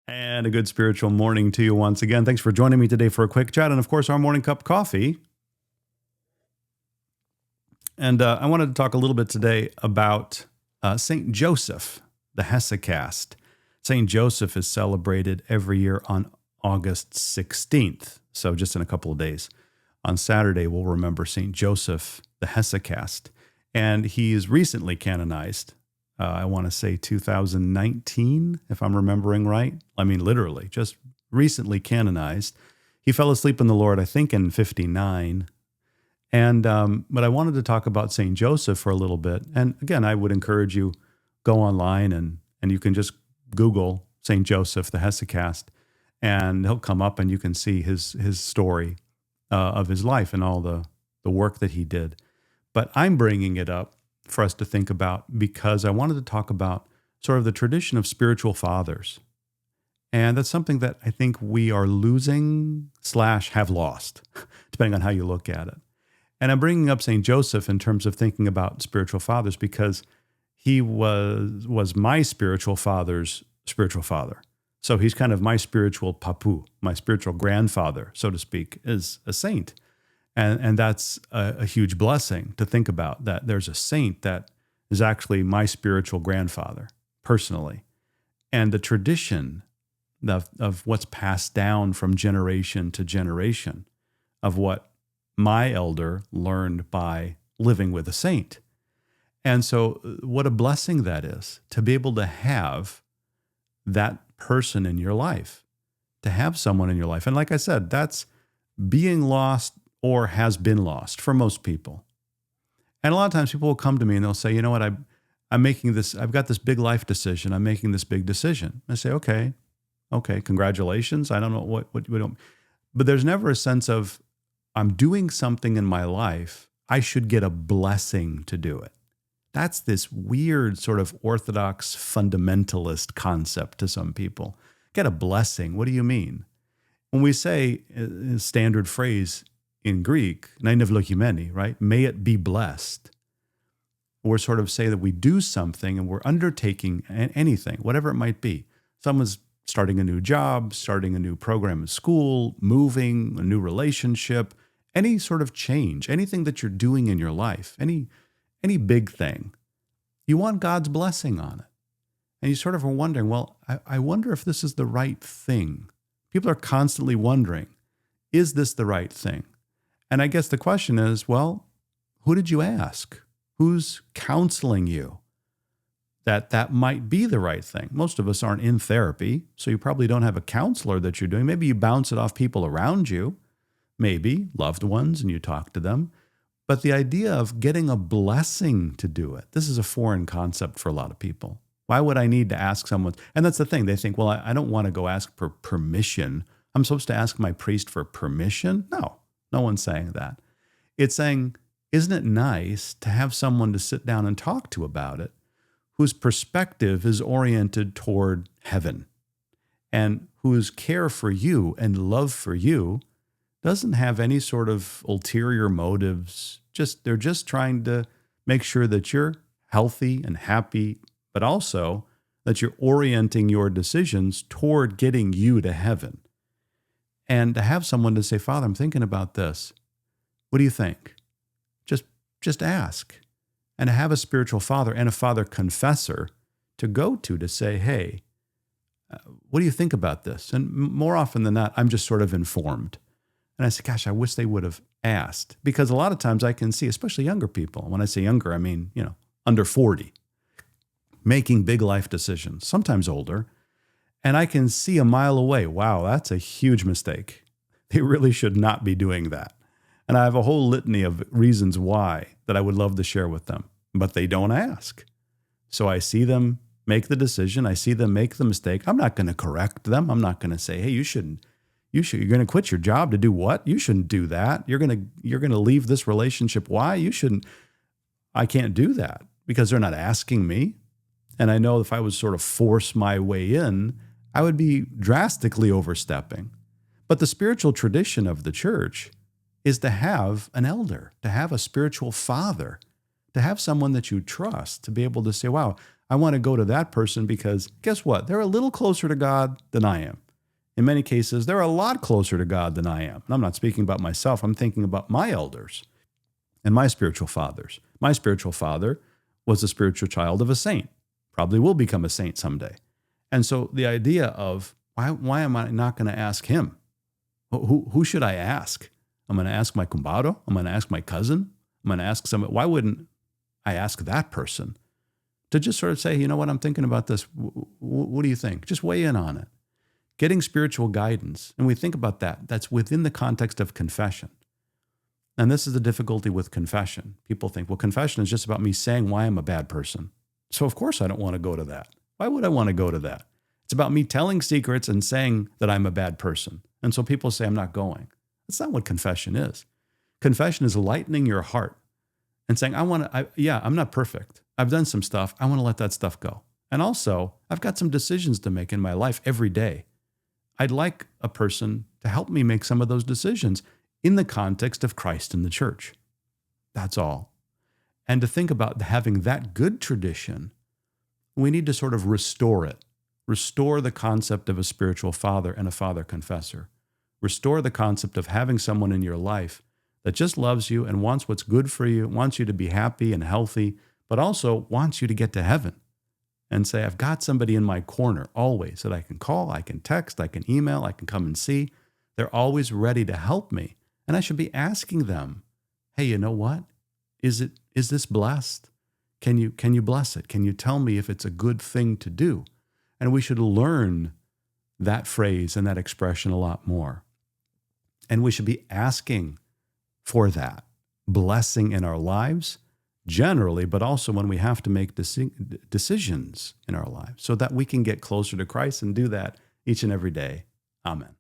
And a good spiritual morning to you once again. Thanks for joining me today for a quick chat and, of course, our morning cup of coffee. And I wanted to talk a little bit today about St. Joseph, the Hesychast. St. Joseph is celebrated every year on August 16th, so just in a couple of days. On Saturday, we'll remember St. Joseph, the Hesychast. And he is recently canonized. I want to say 2019, if I'm remembering right. I mean, literally, just recently canonized. He fell asleep in the Lord, I think, in 59. And but I wanted to talk about St. Joseph for a little bit. And again, I would encourage you, go online and you can just Google St. Joseph, the Hesychast, and he'll come up and you can see his story of his life and all the work that he did. But I'm bringing it up for us to think about because I wanted to talk about sort of the tradition of spiritual fathers. And that's something that I think we are losing / have lost, depending on how you look at it. And I'm bringing up St. Joseph in terms of thinking about spiritual fathers because he was my spiritual father's spiritual father. So he's kind of my spiritual papu, my spiritual grandfather, so to speak, is a saint. And that's a huge blessing to think about, that there's a saint that is actually my spiritual grandfather, personally. And the tradition of what's passed down from generation to generation of what my elder learned by living with a saint. And so what a blessing that is, to be able to have that person in your life, to have someone in your life. And like I said, that's being lost or has been lost for most people. And a lot of times people will come to me and they'll say, you know what, I'm making this, I've got this big life decision. I'm making this big decision. I say, okay, congratulations. I don't know what we don't, but there's never a sense of, I'm doing something in my life, I should get a blessing to do it. That's this weird sort of orthodox fundamentalist concept to some people. Get a blessing. What do you mean? When we say a standard phrase in Greek, "Nainevlohimeni," right? May it be blessed. We're sort of say that we do something and we're undertaking anything, whatever it might be. Someone's starting a new job, starting a new program in school, moving, a new relationship, any sort of change, anything that you're doing in your life, any big thing, you want God's blessing on it. And you sort of are wondering, well, I wonder if this is the right thing. People are constantly wondering, is this the right thing? And I guess the question is, well, who did you ask? Who's counseling you that might be the right thing? Most of us aren't in therapy, so you probably don't have a counselor that you're doing. Maybe you bounce it off people around you, maybe loved ones, and you talk to them. But the idea of getting a blessing to do it, this is a foreign concept for a lot of people. Why would I need to ask someone? And that's the thing. They think, well, I don't want to go ask for permission. I'm supposed to ask my priest for permission? No one's saying that. It's saying, isn't it nice to have someone to sit down and talk to about it whose perspective is oriented toward heaven and whose care for you and love for you doesn't have any sort of ulterior motives. They're just trying to make sure that you're healthy and happy, but also that you're orienting your decisions toward getting you to heaven. And to have someone to say, Father, I'm thinking about this. What do you think? Just ask. And to have a spiritual father and a father confessor to go to say, hey, what do you think about this? And more often than not, I'm just sort of informed. And I say, gosh, I wish they would have asked. Because a lot of times I can see, especially younger people, when I say younger, I mean, under 40, making big life decisions, sometimes older. And I can see a mile away, wow, that's a huge mistake. They really should not be doing that. And I have a whole litany of reasons why that I would love to share with them, but they don't ask. So I see them make the decision. I see them make the mistake. I'm not going to correct them. I'm not going to say, hey, you're going to quit your job to do what? You shouldn't do that. You're going to leave this relationship. Why? You shouldn't. I can't do that because they're not asking me. And I know if I was sort of force my way in, I would be drastically overstepping. But the spiritual tradition of the church is to have an elder, to have a spiritual father, to have someone that you trust, to be able to say, wow, I want to go to that person because guess what? They're a little closer to God than I am. In many cases, they're a lot closer to God than I am. And I'm not speaking about myself. I'm thinking about my elders and my spiritual fathers. My spiritual father was a spiritual child of a saint, probably will become a saint someday. And so the idea of why am I not going to ask him? Who should I ask? I'm going to ask my cumbado. I'm going to ask my cousin. I'm going to ask someone. Why wouldn't I ask that person to just sort of say, you know what, I'm thinking about this. What do you think? Just weigh in on it. Getting spiritual guidance, and we think about that, that's within the context of confession. And this is the difficulty with confession. People think, well, confession is just about me saying why I'm a bad person. So of course I don't want to go to that. Why would I want to go to that? It's about me telling secrets and saying that I'm a bad person. And so people say I'm not going. That's not what confession is. Confession is lightening your heart and saying, I'm not perfect. I've done some stuff. I want to let that stuff go. And also, I've got some decisions to make in my life every day. I'd like a person to help me make some of those decisions in the context of Christ and the church. That's all. And to think about having that good tradition, we need to sort of restore it. Restore the concept of a spiritual father and a father confessor. Restore the concept of having someone in your life that just loves you and wants what's good for you, wants you to be happy and healthy, but also wants you to get to heaven. And say, I've got somebody in my corner always that I can call, I can text, I can email, I can come and see. They're always ready to help me. And I should be asking them, hey, you know what? Is this blessed? Can you bless it? Can you tell me if it's a good thing to do? And we should learn that phrase and that expression a lot more. And we should be asking for that blessing in our lives generally, but also when we have to make decisions in our lives so that we can get closer to Christ and do that each and every day. Amen.